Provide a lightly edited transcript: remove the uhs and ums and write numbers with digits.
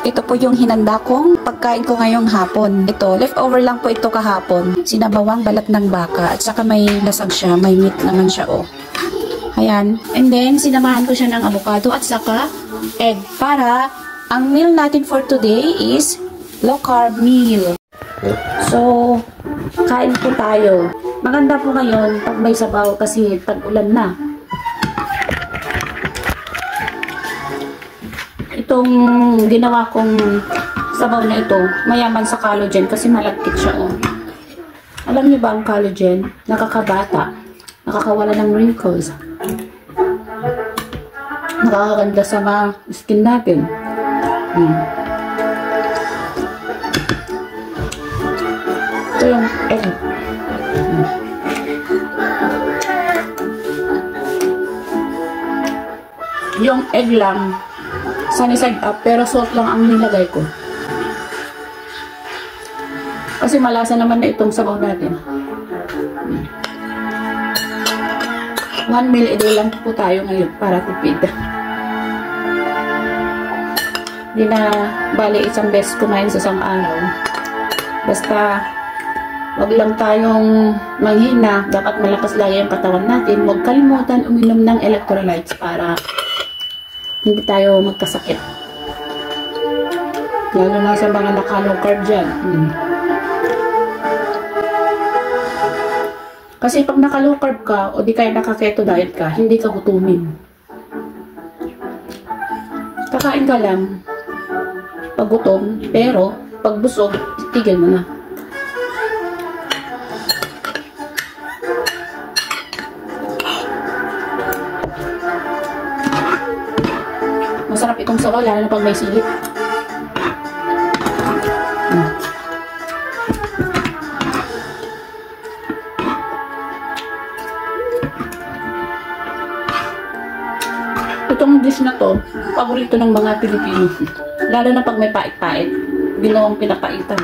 Ito po yung hinanda kong pagkain ko ngayong hapon. Ito, leftover lang po ito kahapon. Sinabawang balat ng baka at saka may lasag siya, may meat naman siya oh. Ayan. And then, sinamahan ko siya ng avocado at saka egg para ang meal natin for today is low carb meal. So, kain po tayo. Maganda po ngayon pag may sabaw kasi tag-ulan na. Itong ginawa kong sabaw na ito, mayaman sa collagen kasi malagkit siya oh. Alam niyo ba ang collagen? Nakakabata, nakakawala ng wrinkles, nakakaganda sa mga skin natin. Ito yung egg. Yung egg lang sunny side up, pero salt lang ang nilagay ko. Kasi malasa naman na itong sabaw natin. 1 meal a day lang po tayo ngayon para tipid. Hindi na bali isang beses kumain sa isang araw. Basta wag lang tayong manghina. Dapat malakas lagi ang katawan natin. Huwag kalimutan uminom ng electrolytes para hindi tayo magkasakit. Lalo na sa mga naka-low carb dyan. Kasi pag naka-low carb ka o di kaya naka-keto diet ka, hindi ka gutumin. Kakain ka lang pag gutom, pero pag busog, tigil mo na. Masarap itong sabaw, lalo na pag may silip. Itong dish na to, paborito ng mga Pilipino. Lalo na pag may pait-pait. Ginawang pinapaitan.